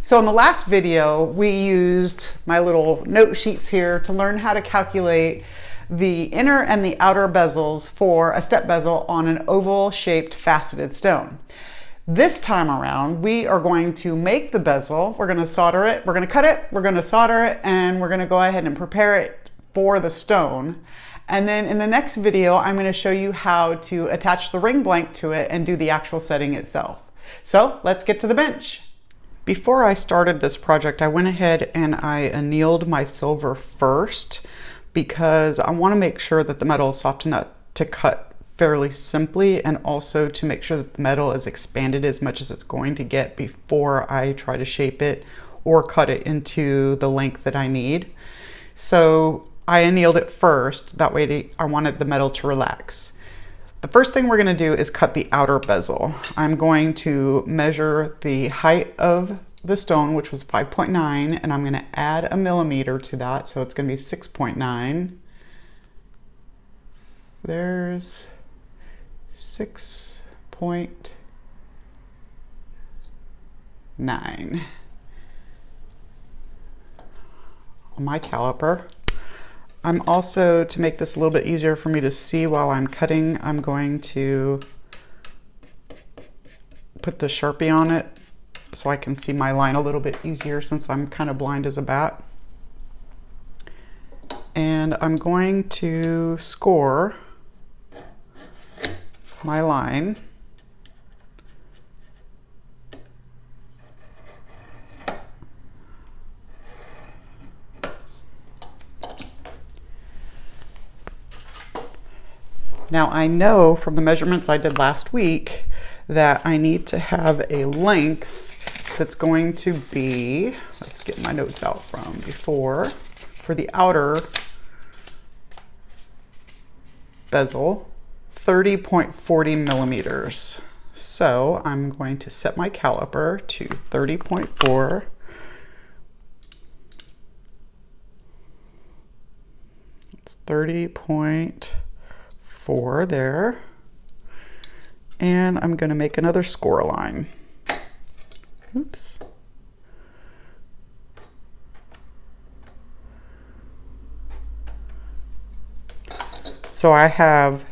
So in the last video, we used my little note sheets here to learn how to calculate the inner and the outer bezels for a step bezel on an oval shaped faceted stone. This time around, we are going to make the bezel. We're going to solder it, we're going to cut it, we're going to solder it, and we're going to go ahead and prepare it for the stone. And then in the next video, I'm going to show you how to attach the ring blank to it and do the actual setting itself. So let's get to the bench. Before I started this project, I went ahead and I annealed my silver first because I want to make sure that the metal is soft enough to cut fairly simply, and also to make sure that the metal is expanded as much as it's going to get before I try to shape it or cut it into the length that I need. So I annealed it first, that way I wanted the metal to relax. The first thing we're going to do is cut the outer bezel. I'm going to measure the height of the stone, which was 5.9, and I'm going to add a millimeter to that, so it's going to be 6.9. There's 6.9 on my caliper. I'm also, to make this a little bit easier for me to see while I'm cutting, I'm going to put the Sharpie on it so I can see my line a little bit easier since I'm kind of blind as a bat. And I'm going to score my line. Now I know from the measurements I did last week that I need to have a length that's going to be, let's get my notes out from before, for the outer bezel, 30.40 millimeters. So I'm going to set my caliper to 30.4. It's 30.4 there. And I'm going to make another score line. Oops. So I have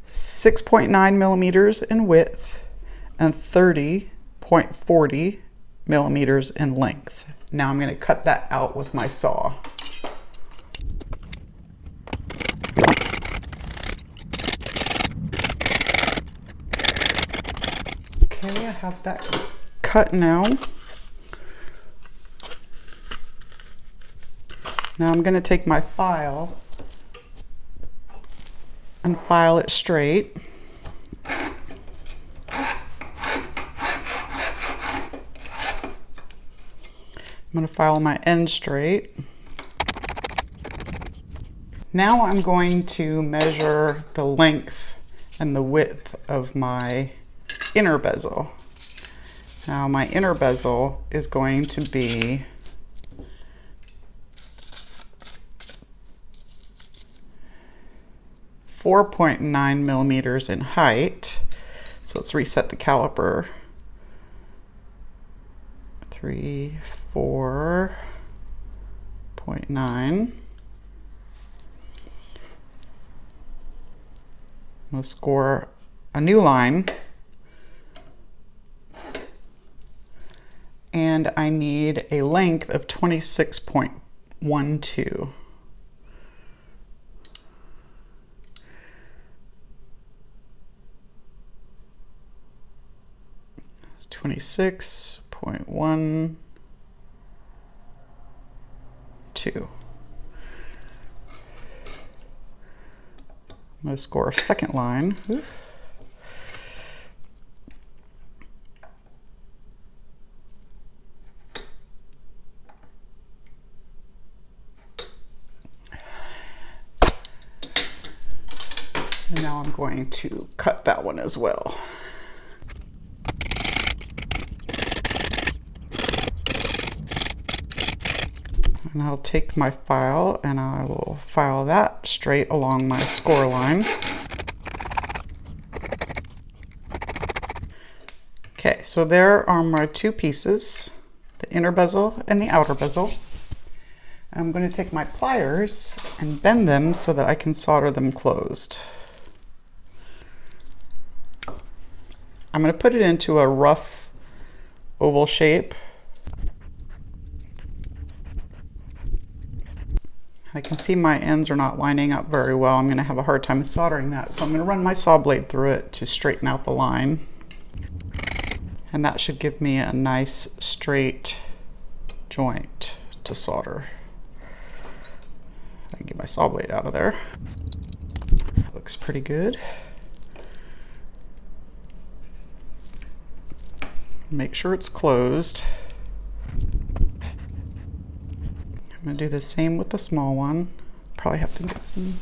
6.9 millimeters in width and 30.40 millimeters in length. Now I'm going to cut that out with my saw. Okay, I have that cut now. Now I'm going to take my file and file it straight. I'm going to file my end straight. Now I'm going to measure the length and the width of my inner bezel. Now my inner bezel is going to be 4.9 millimeters in height. So let's reset the caliper. 4.9. I'm going to score a new line. And I need a length of 26.12. It's 26.12. I'm going to score a second line. Oof. And now I'm going to cut that one as well. And I'll take my file and I will file that straight along my score line. Okay, so there are my two pieces. the inner bezel and the outer bezel. I'm going to take my pliers and bend them so that I can solder them closed. I'm going to put it into a rough oval shape. I can see my ends are not lining up very well. I'm going to have a hard time soldering that, so I'm going to run my saw blade through it to straighten out the line. And that should give me a nice straight joint to solder. I can get my saw blade out of there. Looks pretty good. Make sure it's closed. I'm going to do the same with the small one. Probably have to get some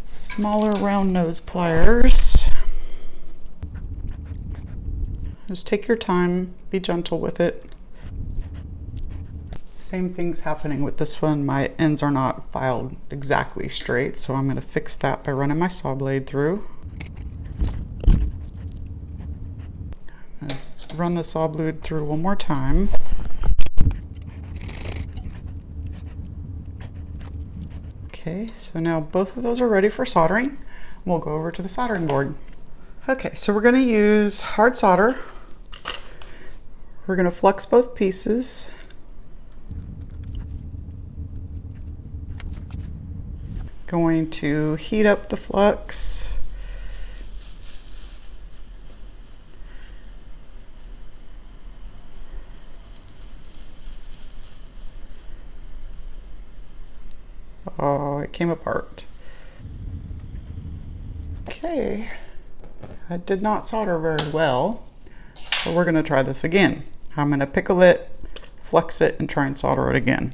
smaller round nose pliers. Just take your time, be gentle with it. Same thing's happening with this one. My ends are not filed exactly straight, so I'm going to fix that by running my saw blade through. Run the saw blade through one more time. Okay, so now both of those are ready for soldering. We'll go over to the soldering board. Okay, so we're going to use hard solder. We're going to flux both pieces. Going to heat up the flux. Oh, it came apart. Okay, I did not solder very well, so we're going to try this again. I'm going to pickle it, flux it, and try and solder it again.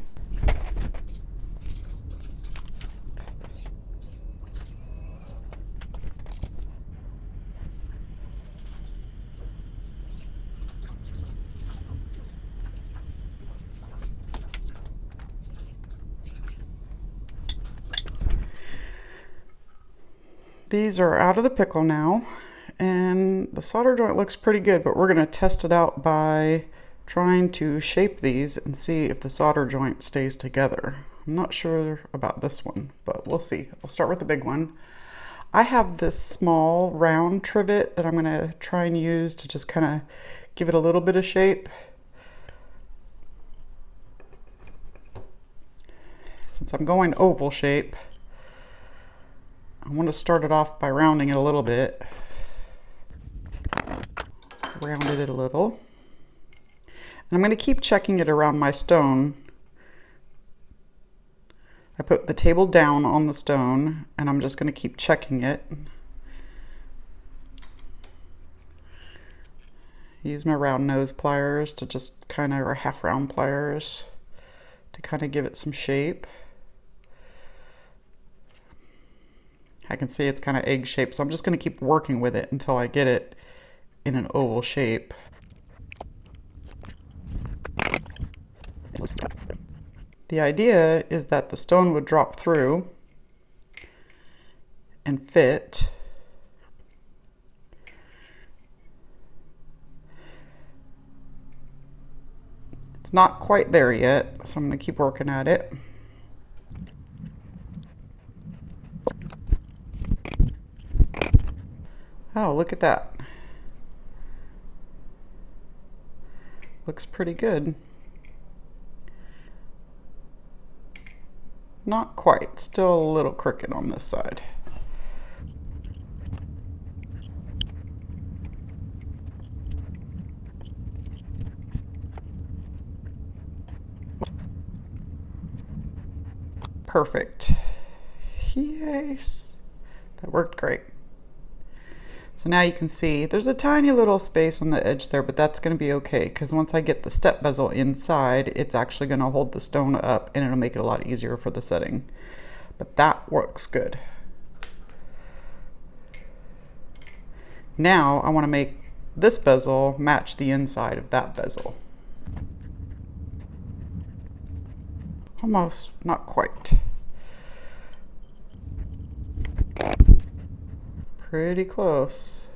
These are out of the pickle now, and the solder joint looks pretty good, but we're going to test it out by trying to shape these and see if the solder joint stays together. I'm not sure about this one, but we'll see. We'll start with the big one. I have this small round trivet that I'm going to try and use to just kind of give it a little bit of shape. Since I'm going oval shape, I want to start it off by rounding it a little bit. Rounded it a little. And I'm going to keep checking it around my stone. I put the table down on the stone, and I'm just going to keep checking it. Use my round nose pliers to just kind of, or half round pliers, to kind of give it some shape. I can see it's kind of egg shaped, so I'm just going to keep working with it until I get it in an oval shape. The idea is that the stone would drop through and fit. It's not quite there yet, so I'm going to keep working at it. Oh, look at that. Looks pretty good. Not quite, still a little crooked on this side. Perfect. Yes, that worked great. So now you can see there's a tiny little space on the edge there, but that's going to be okay because once I get the step bezel inside, it's actually going to hold the stone up and it'll make it a lot easier for the setting. But that works good. Now I want to make this bezel match the inside of that bezel. Almost, not quite. Pretty close.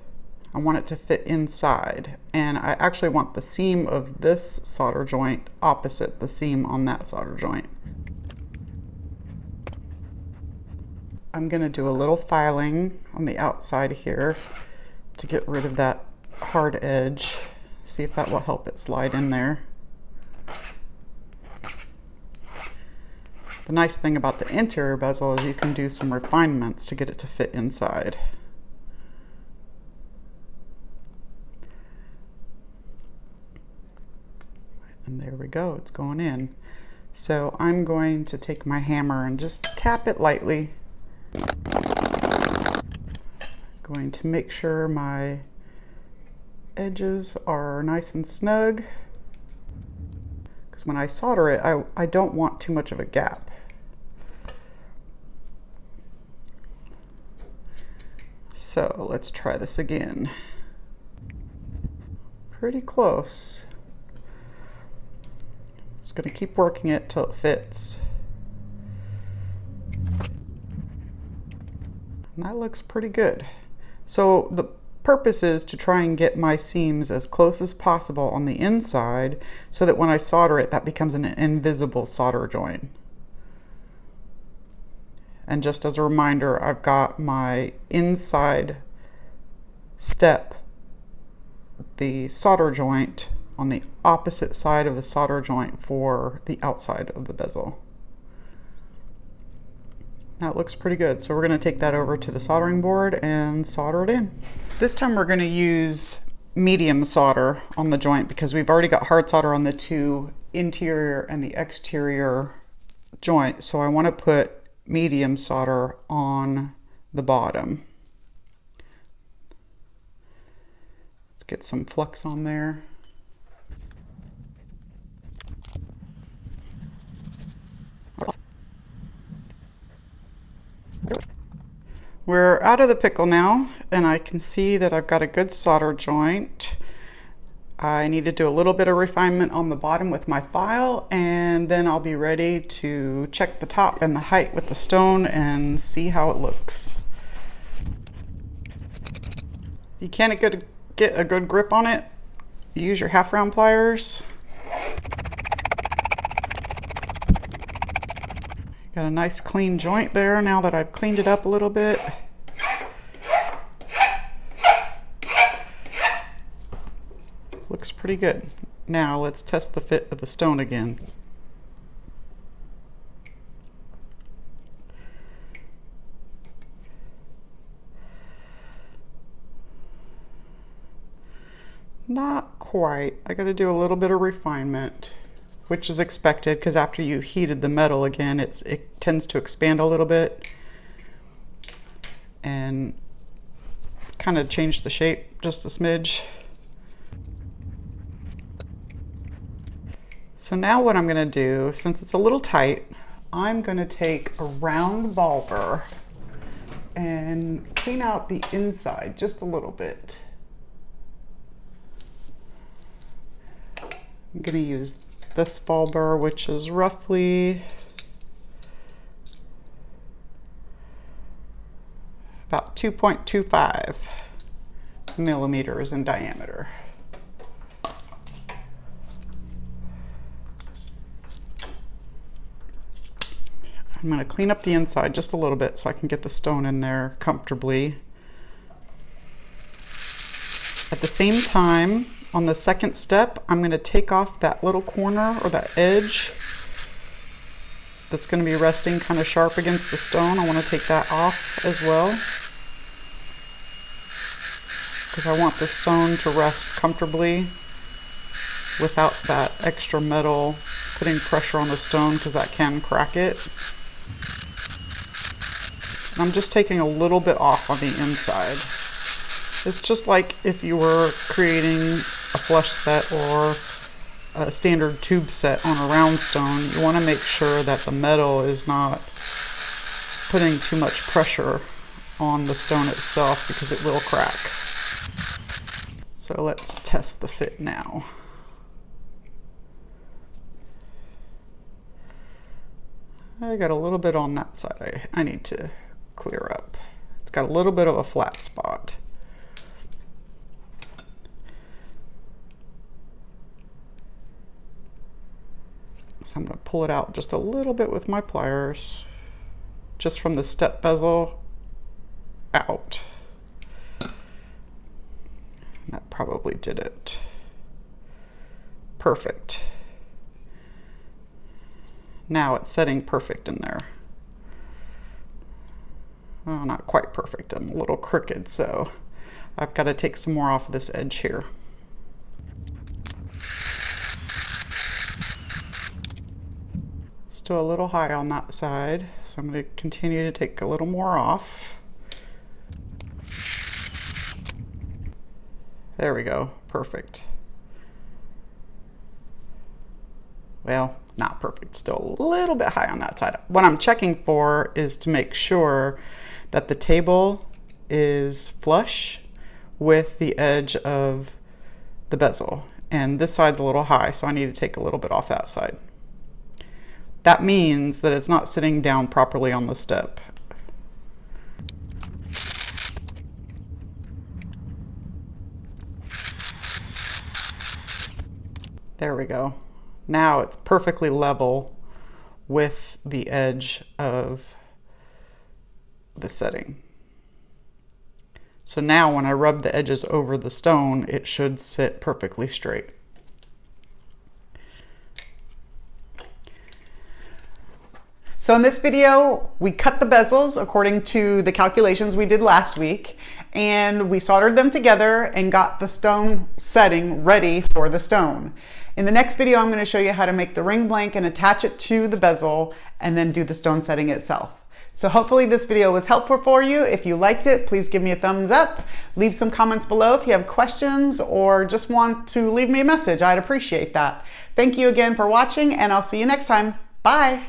I want it to fit inside, and I actually want the seam of this solder joint opposite the seam on that solder joint. I'm going to do a little filing on the outside here to get rid of that hard edge. See if that will help it slide in there. The nice thing about the interior bezel is you can do some refinements to get it to fit inside. And there we go, it's going in. So I'm going to take my hammer and just tap it lightly. Going to make sure my edges are nice and snug, because when I solder it, I don't want too much of a gap. So let's try this again. Pretty close. Just going to keep working it till it fits. And that looks pretty good. So the purpose is to try and get my seams as close as possible on the inside so that when I solder it, that becomes an invisible solder joint. And just as a reminder, I've got my inside step, the solder joint, on the opposite side of the solder joint for the outside of the bezel. That looks pretty good. So we're going to take that over to the soldering board and solder it in. This time we're going to use medium solder on the joint because we've already got hard solder on the two interior and the exterior joint. So I want to put medium solder on the bottom. Let's get some flux on there. We're out of the pickle now, and I can see that I've got a good solder joint. I need to do a little bit of refinement on the bottom with my file, and then I'll be ready to check the top and the height with the stone and see how it looks. If you can't get a good grip on it, use your half-round pliers. Got a nice clean joint there now that I've cleaned it up a little bit. Looks pretty good. Now let's test the fit of the stone again. Not quite. I got to do a little bit of refinement, which is expected because after you heated the metal again, it tends to expand a little bit and kind of change the shape just a smidge. So now what I'm going to do, since it's a little tight, I'm going to take a round ball burr and clean out the inside just a little bit. I'm going to use this ball burr, which is roughly about 2.25 millimeters in diameter. I'm going to clean up the inside just a little bit so I can get the stone in there comfortably. At the same time, on the second step, I'm going to take off that little corner or that edge that's going to be resting kind of sharp against the stone. I want to take that off as well because I want the stone to rest comfortably without that extra metal putting pressure on the stone because that can crack it. And I'm just taking a little bit off on the inside. It's just like if you were creating a flush set or a standard tube set on a round stone. You want to make sure that the metal is not putting too much pressure on the stone itself because it will crack. So let's test the fit now. I got a little bit on that side I need to clear up. It's got a little bit of a flat spot. So I'm going to pull it out just a little bit with my pliers, just from the step bezel out. That probably did it. Perfect. Now it's setting perfect in there. Well, not quite perfect, I'm a little crooked, so I've got to take some more off of this edge here. Still a little high on that side, so I'm going to continue to take a little more off. There we go, perfect. Well, not perfect, still a little bit high on that side. What I'm checking for is to make sure that the table is flush with the edge of the bezel. And this side's a little high, so I need to take a little bit off that side. That means that it's not sitting down properly on the step. There we go. Now it's perfectly level with the edge of the setting. So now when I rub the edges over the stone, it should sit perfectly straight. So in this video, we cut the bezels according to the calculations we did last week, and we soldered them together and got the stone setting ready for the stone. In the next video, I'm going to show you how to make the ring blank and attach it to the bezel and then do the stone setting itself. So hopefully this video was helpful for you. If you liked it, please give me a thumbs up. Leave some comments below if you have questions or just want to leave me a message. I'd appreciate that. Thank you again for watching, and I'll see you next time. Bye.